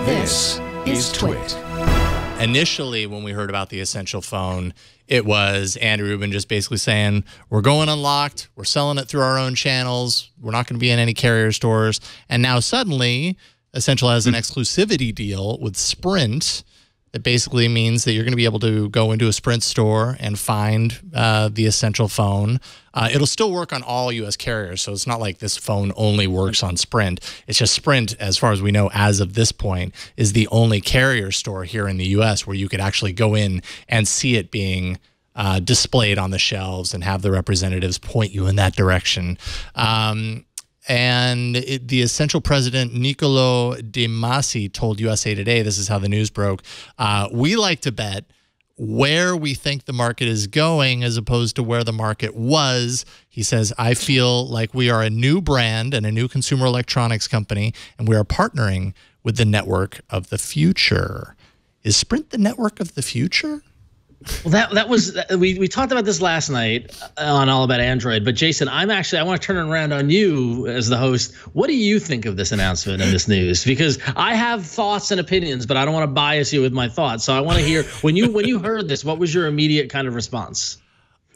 This is TWiT. Initially, when we heard about the Essential phone, it was Andy Rubin just basically saying, we're going unlocked, we're selling it through our own channels, we're not going to be in any carrier stores. And now suddenly, Essential has an exclusivity deal with Sprint that basically means that you're going to be able to go into a Sprint store and find the Essential phone. It'll still work on all U.S. carriers, so it's not like this phone only works on Sprint. It's just Sprint, as far as we know, as of this point, is the only carrier store here in the U.S. where you could actually go in and see it being displayed on the shelves and have the representatives point you in that direction. And the Essential president, Niccolo De Masi, told USA Today, this is how the news broke, we like to bet where we think the market is going as opposed to where the market was. He says, I feel like we are a new brand and a new consumer electronics company, and we are partnering with the network of the future. Is Sprint the network of the future? Well, that was we talked about this last night on All About Android. But Jason, I want to turn it around on you as the host. What do you think of this announcement and this news? Because I have thoughts and opinions, but I don't want to bias you with my thoughts. So I want to hear when you heard this, what was your immediate kind of response?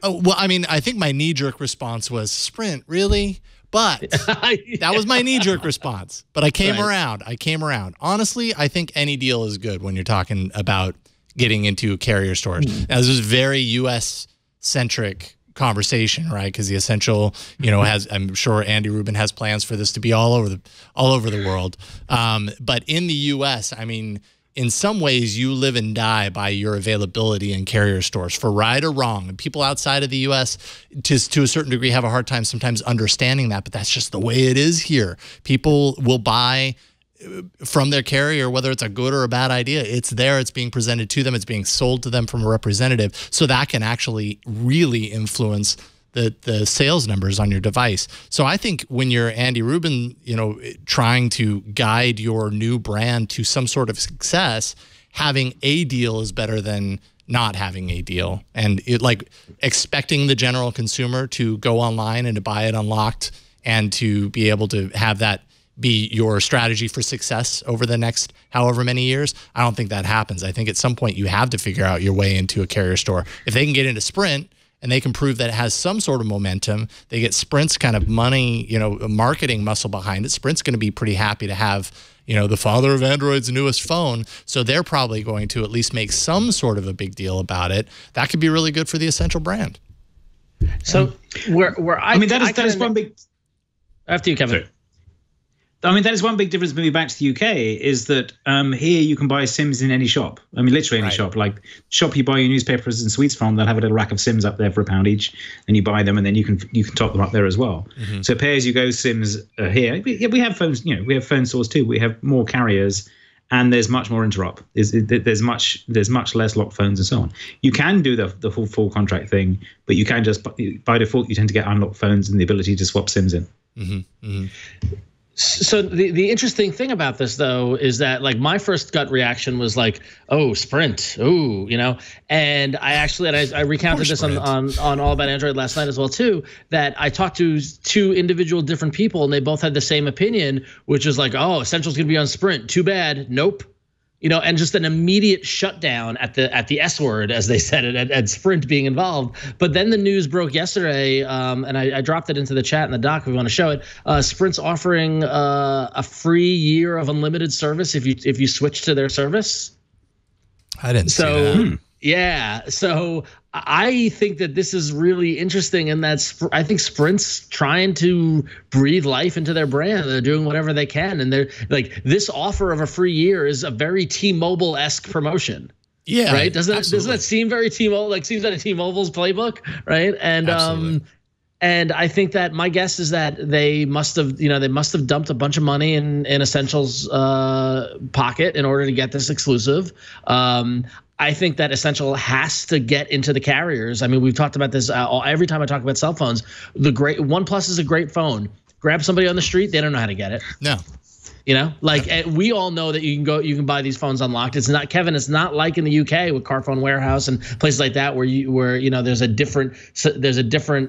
Oh, well, I mean, I think my knee-jerk response was Sprint, really? But that was my knee-jerk response. But I came around. I came around. Honestly, I think any deal is good when you're talking about getting into carrier stores. Now, this is a very U.S.-centric conversation, right? Because the Essential, has, I'm sure Andy Rubin has plans for this to be all over the world. But in the U.S., I mean, in some ways, you live and die by your availability in carrier stores, for right or wrong. And people outside of the U.S., to a certain degree, have a hard time sometimes understanding that, but that's just the way it is here. People will buy from their carrier, whether it's a good or a bad idea. It's there, it's being presented to them, it's being sold to them from a representative, so that can actually really influence the sales numbers on your device. So I think when you're Andy Rubin, trying to guide your new brand to some sort of success, having a deal is better than not having a deal. And like expecting the general consumer to go online and to buy it unlocked and to be able to have that be your strategy for success over the next however many years, I don't think that happens. I think at some point you have to figure out your way into a carrier store. If they can get into Sprint and they can prove that it has some sort of momentum, they get Sprint's kind of money, marketing muscle behind it, Sprint's going to be pretty happy to have, the father of Android's newest phone. So they're probably going to at least make some sort of a big deal about it. That could be really good for the Essential brand. So that is one big. After you, Kevin. Sorry. I mean, that is one big difference moving back to the UK is that here you can buy Sims in any shop. I mean, literally any shop. Like shop you buy your newspapers and sweets from, they'll have a little rack of Sims up there for £1 each, and you buy them, and then you can top them up there as well. So pay-as-you-go Sims are here. We have phones. We have phone stores too. We have more carriers, and there's much more interop. There's much less locked phones and so on. You can do the full contract thing, but you can just by default you tend to get unlocked phones and the ability to swap Sims in. So the interesting thing about this, though, is that like my first gut reaction was like, oh, Sprint, ooh, and I recounted this on All About Android last night as well too, that I talked to two individual different people and they both had the same opinion, which is like, oh, Essential's gonna be on Sprint, too bad, nope. And just an immediate shutdown at the S word, as they said it, at Sprint being involved. But then the news broke yesterday, and I dropped it into the chat in the doc if we want to show it. Sprint's offering a free year of unlimited service if you switch to their service. I didn't see that. Yeah, so I think that this is really interesting, and I think Sprint's trying to breathe life into their brand. They're doing whatever they can, and they're like, this offer of a free year is a very T-Mobile-esque promotion. Yeah, right. Doesn't that seem very T-Mobile? Like, seems like a T-Mobile's playbook, right? And and I think that my guess is that they must have dumped a bunch of money in Essential's pocket in order to get this exclusive. I think that Essential has to get into the carriers. I mean, we've talked about this every time I talk about cell phones. OnePlus is a great phone. Grab somebody on the street, they don't know how to get it. No. You know, like we all know that you can buy these phones unlocked. It's not, Kevin, it's not like in the UK with Carphone Warehouse and places like that where you know there's a different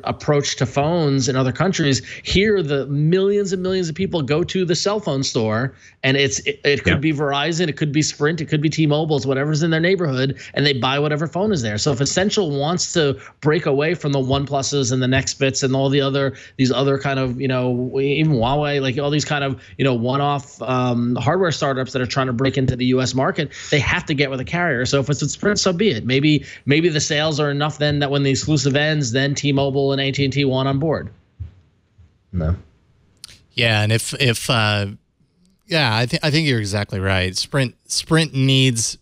approach to phones in other countries. Here, the millions and millions of people go to the cell phone store, and it could be Verizon, it could be Sprint, it could be T-Mobile, it's whatever's in their neighborhood, and they buy whatever phone is there. So if Essential wants to break away from the OnePluses and the Nextbits and all these other kind of, you know, even Huawei, like all these kind of, you know, one-off hardware startups that are trying to break into the U.S. market, they have to get with a carrier. So if it's with Sprint, so be it. Maybe the sales are enough then that when the exclusive ends, then T-Mobile and AT&T want on board. No. Yeah, and if yeah, I think you're exactly right. Sprint needs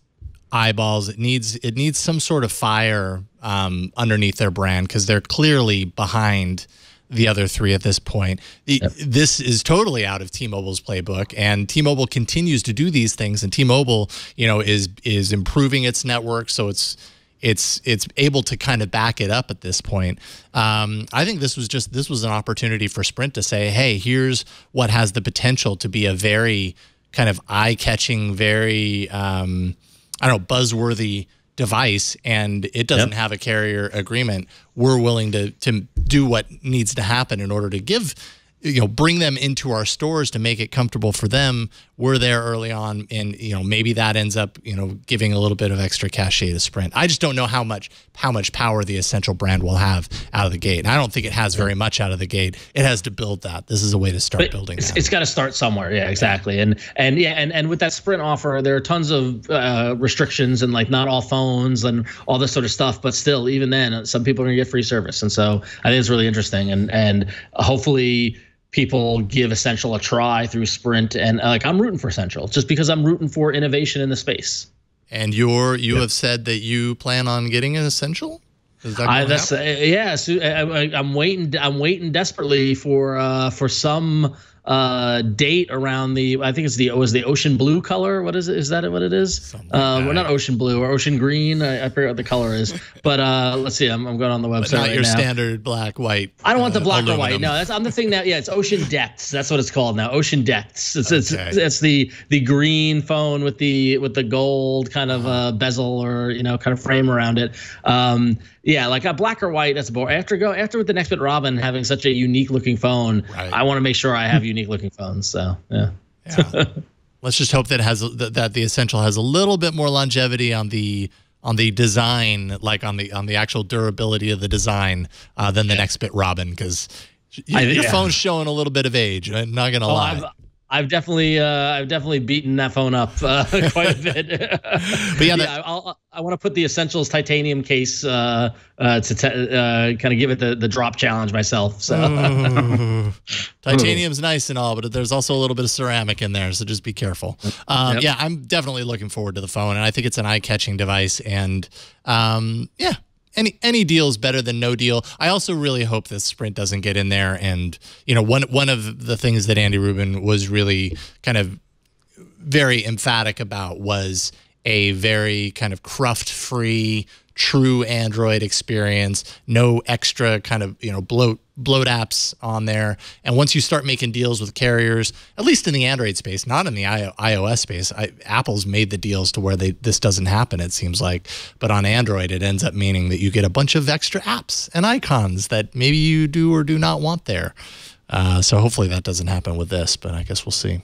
eyeballs. It needs some sort of fire underneath their brand, because they're clearly behind the other three at this point. This is totally out of T-Mobile's playbook, and T-Mobile continues to do these things, and T-Mobile, you know, is improving its network, so it's able to kind of back it up at this point. I think this was an opportunity for Sprint to say, hey, here's what has the potential to be a very kind of eye-catching, very I don't know, buzzworthy device, and it doesn't have a carrier agreement. We're willing to do what needs to happen in order to give, you know, bring them into our stores to make it comfortable for them. We're there early on, and you know, maybe that ends up, you know, giving a little bit of extra cachet to Sprint. I just don't know how much power the Essential brand will have out of the gate. And I don't think it has very much out of the gate. It has to build that. This is a way to start building that. It's got to start somewhere. Yeah, exactly. And with that Sprint offer, there are tons of restrictions, and like not all phones and all this sort of stuff. But still, even then, some people are gonna get free service, and so I think it's really interesting. And hopefully people give Essential a try through Sprint, and like I'm rooting for Essential just because I'm rooting for innovation in the space. And you have said that you plan on getting an Essential? Is that yeah. So I'm waiting desperately for some date around the, I think was the ocean blue color. What is it? Is that what it is? Well, not ocean blue or ocean green. I forget what the color is. But let's see. I'm going on the website. But not right your now. Standard black, white. I don't want the black aluminum. or white. No, I'm the thing that, yeah, it's ocean depths. That's what it's called now. Ocean depths. It's the green phone with the gold kind of bezel or, you know, kind of frame around it. Yeah, like a black or white, that's boring. After with the Nextbit Robin having such a unique looking phone, right, I want to make sure I have unique looking phones. So yeah. Let's just hope that that the Essential has a little bit more longevity on the design, like on the actual durability of the design than the Nextbit Robin, because your phone's showing a little bit of age. I'm not gonna lie. I've definitely beaten that phone up quite a bit. But yeah, I want to put the Essentials titanium case to kind of give it the drop challenge myself. So titanium's nice and all, but there's also a little bit of ceramic in there, so just be careful. Yeah, I'm definitely looking forward to the phone, and I think it's an eye-catching device. And yeah. Any deal is better than no deal. I also really hope that Sprint doesn't get in there. And, you know, one of the things that Andy Rubin was really kind of very emphatic about was a very kind of cruft-free, true Android experience, no extra kind of, you know, bloat apps on there. And once you start making deals with carriers, at least in the Android space, not in the iOS space, Apple's made the deals to where this doesn't happen, it seems like. But on Android, it ends up meaning that you get a bunch of extra apps and icons that maybe you do or do not want there. So hopefully that doesn't happen with this, but I guess we'll see.